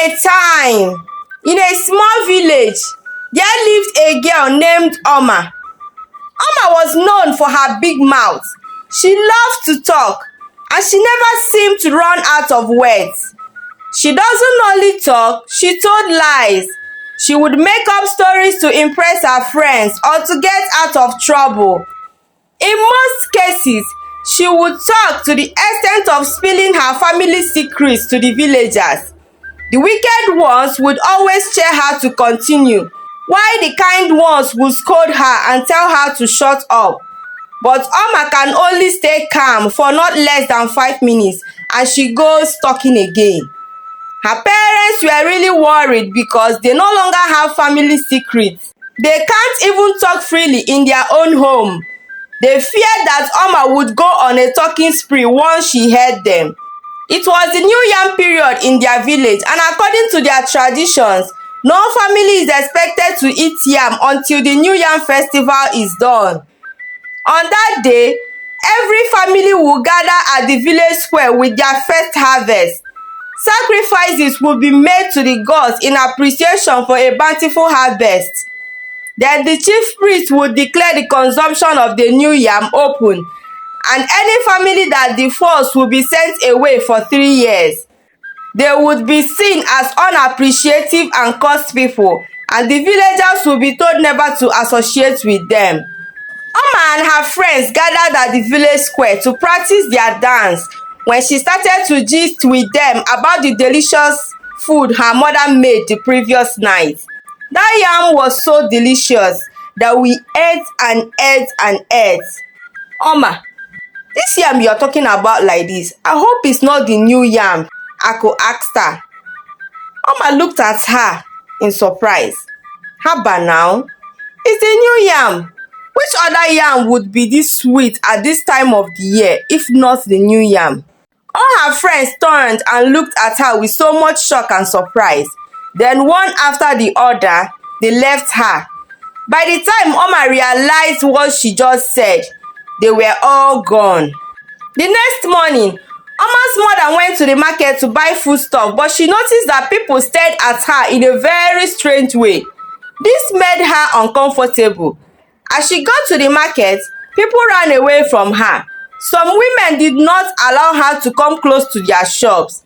a time, in a small village, there lived a girl named Oma. Oma was known for her big mouth. She loved to talk, and she never seemed to run out of words. She doesn't only talk, she told lies. She would make up stories to impress her friends or to get out of trouble. In most cases, she would talk to the extent of spilling her family secrets to the villagers. The wicked ones would always cheer her to continue, while the kind ones would scold her and tell her to shut up. But Oma can only stay calm for not less than 5 minutes and she goes talking again. Her parents were really worried because they no longer have family secrets. They can't even talk freely in their own home. They feared that Oma would go on a talking spree once she heard them. It was the New Yam period in their village, and according to their traditions, no family is expected to eat yam until the New Yam festival is done. On that day, every family will gather at the village square with their first harvest. Sacrifices will be made to the gods in appreciation for a bountiful harvest. Then the chief priest would declare the consumption of the new yam open, and any family that defaults will be sent away for 3 years. They would be seen as unappreciative and cursed people, and the villagers will be told never to associate with them. Oma and her friends gathered at the village square to practice their dance when she started to gist with them about the delicious food her mother made the previous night. That yam was so delicious that we ate and ate and ate. Oma, this yam you're talking about like this, I hope it's not the new yam, Ako asked her. Oma looked at her in surprise. Haba now, it's the new yam. Which other yam would be this sweet at this time of the year if not the new yam? All her friends turned and looked at her with so much shock and surprise. Then one after the other, they left her. By the time Oma realized what she just said, they were all gone. The next morning, Oma's mother went to the market to buy foodstuff, but she noticed that people stared at her in a very strange way. This made her uncomfortable. As she got to the market, people ran away from her. Some women did not allow her to come close to their shops.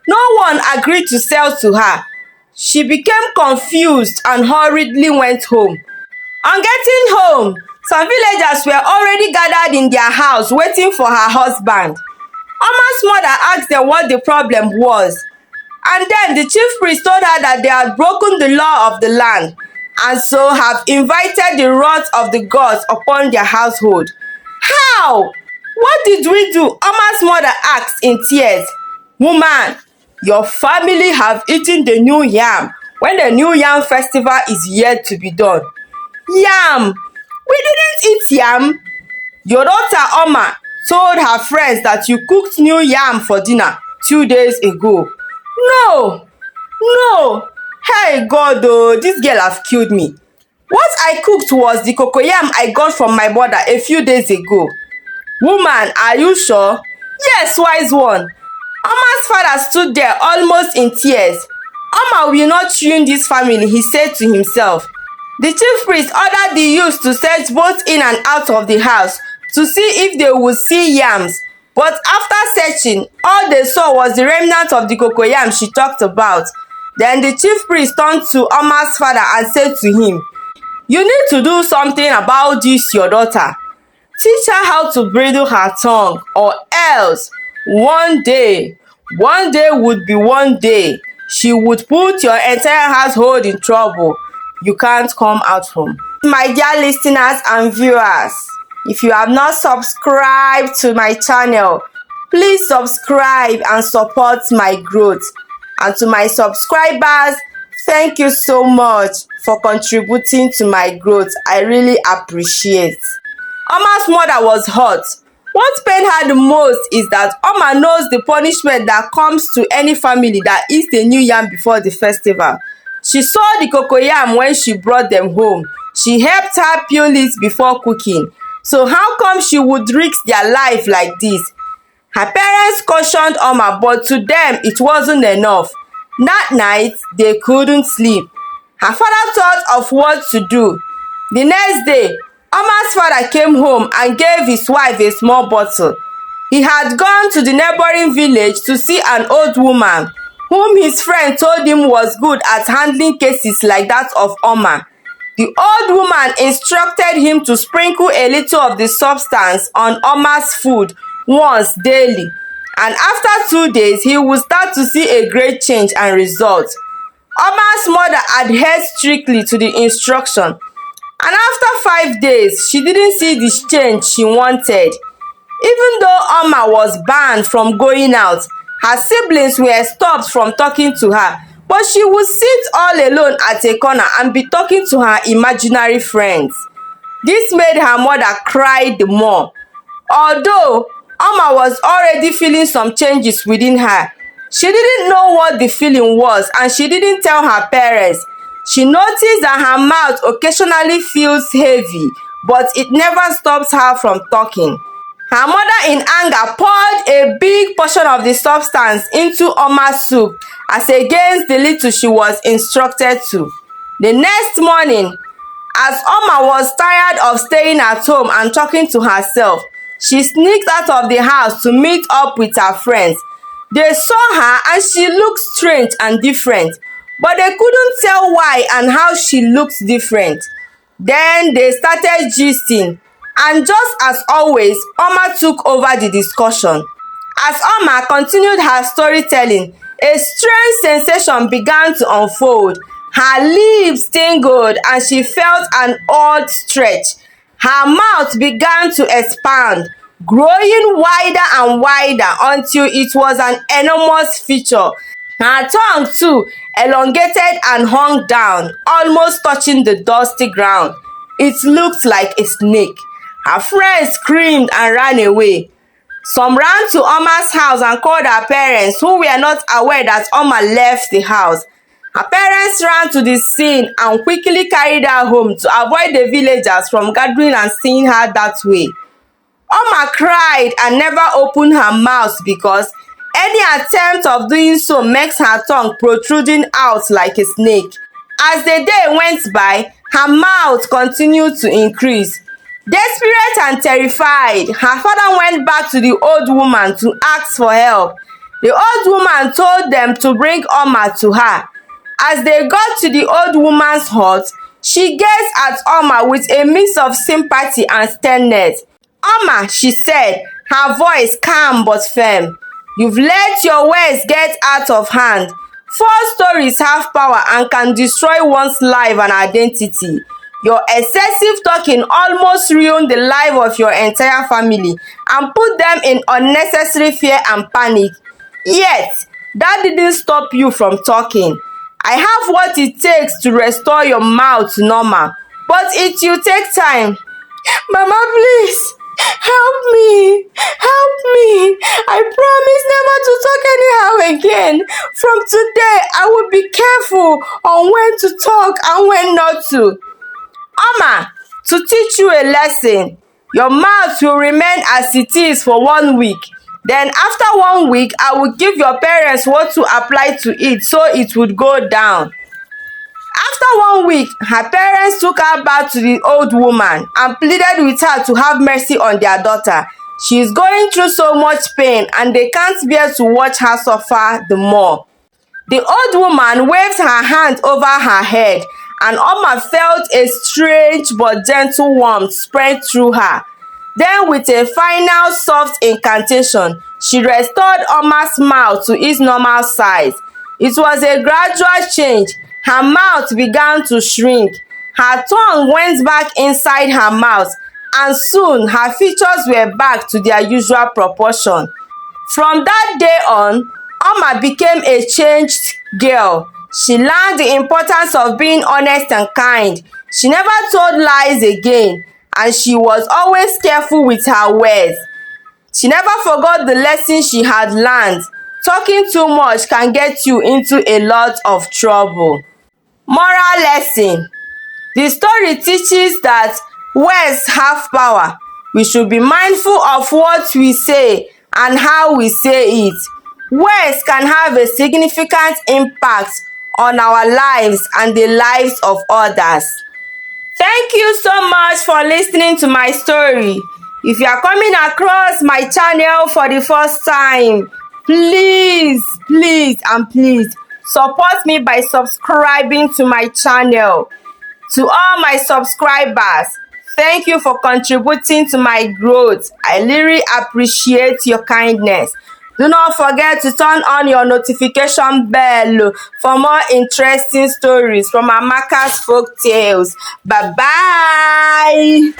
No one agreed to sell to her. She became confused and hurriedly went home. On getting home, some villagers were already gathered in their house waiting for her husband. Oma's mother asked them what the problem was, and then the chief priest told her that they had broken the law of the land and so have invited the wrath of the gods upon their household. How? What did we do? Oma's mother asked in tears. Woman, your family have eaten the new yam when the new yam festival is yet to be done. Yam? We didn't eat yam. Your daughter Oma told her friends that you cooked new yam for dinner 2 days ago. No. Hey God, oh, this girl have killed me. What I cooked was the cocoyam I got from my mother a few days ago. Woman, are you sure? Yes, wise one. Oma's father stood there almost in tears. Oma will not ruin this family, he said to himself. The chief priest ordered the youths to search both in and out of the house to see if they would see yams. But after searching, all they saw was the remnant of the cocoyam she talked about. Then the chief priest turned to Oma's father and said to him, you need to do something about this your daughter. Teach her how to bridle her tongue, or else one day would be one day, she would put your entire household in trouble you can't come out from. My dear listeners and viewers, if you have not subscribed to my channel, please subscribe and support my growth. And to my subscribers, thank you so much for contributing to my growth. I really appreciate. Oma's mother was hurt. What pained her the most is that Oma knows the punishment that comes to any family that eats the new yam before the festival. She saw the cocoyam when she brought them home. She helped her peel it before cooking. So how come she would risk their life like this? Her parents cautioned Oma, but to them it wasn't enough. That night, they couldn't sleep. Her father thought of what to do. The next day, Oma's father came home and gave his wife a small bottle. He had gone to the neighboring village to see an old woman whom his friend told him was good at handling cases like that of Oma. The old woman instructed him to sprinkle a little of the substance on Oma's food once daily, and after 2 days he would start to see a great change and result. Oma's mother adhered strictly to the instruction, and after 5 days she didn't see the change she wanted. Even though Oma was banned from going out, her siblings were stopped from talking to her, but she would sit all alone at a corner and be talking to her imaginary friends. This made her mother cry the more. Although Oma was already feeling some changes within her, she didn't know what the feeling was and she didn't tell her parents. She noticed that her mouth occasionally feels heavy, but it never stops her from talking. Her mother in anger poured a big portion of the substance into Oma's soup as against the little she was instructed to. The next morning, as Oma was tired of staying at home and talking to herself, she sneaked out of the house to meet up with her friends. They saw her and she looked strange and different, but they couldn't tell why and how she looked different. Then they started gisting, and just as always, Oma took over the discussion. As Oma continued her storytelling, a strange sensation began to unfold. Her lips tingled and she felt an odd stretch. Her mouth began to expand, growing wider and wider until it was an enormous feature. Her tongue too elongated and hung down, almost touching the dusty ground. It looked like a snake. Her friends screamed and ran away. Some ran to Oma's house and called her parents, who were not aware that Oma left the house. Her parents ran to the scene and quickly carried her home to avoid the villagers from gathering and seeing her that way. Oma cried and never opened her mouth because any attempt of doing so makes her tongue protruding out like a snake. As the day went by, her mouth continued to increase. Desperate and terrified, her father went back to the old woman to ask for help. The old woman told them to bring Oma to her. As they got to the old woman's hut, she gazed at Oma with a mix of sympathy and sternness. "Oma," she said, her voice calm but firm, "you've let your words get out of hand. False stories have power and can destroy one's life and identity. Your excessive talking almost ruined the life of your entire family and put them in unnecessary fear and panic. Yet, that didn't stop you from talking. I have what it takes to restore your mouth to normal, but it will take time. Mama, please, help me, help me. I promise never to talk anyhow again. From today, I will be careful on when to talk and when not to. Oma, to teach you a lesson, your mouth will remain as it is for 1 week. Then after 1 week, I will give your parents what to apply to it so it would go down." After 1 week, her parents took her back to the old woman and pleaded with her to have mercy on their daughter. She is going through so much pain and they can't bear to watch her suffer the more. The old woman waved her hand over her head and Oma felt a strange but gentle warmth spread through her. Then with a final soft incantation, she restored Oma's mouth to its normal size. It was a gradual change. Her mouth began to shrink. Her tongue went back inside her mouth, and soon her features were back to their usual proportion. From that day on, Oma became a changed girl. She learned the importance of being honest and kind. She never told lies again, and she was always careful with her words. She never forgot the lesson she had learned. Talking too much can get you into a lot of trouble. Moral lesson. The story teaches that words have power. We should be mindful of what we say and how we say it. Words can have a significant impact on our lives and the lives of others. Thank you so much for listening to my story. If you are coming across my channel for the first time, please support me by subscribing to my channel. To all my subscribers, thank you for contributing to my growth. I really appreciate your kindness. Do not forget to turn on your notification bell for more interesting stories from Amaka's Folk Tales. Bye bye.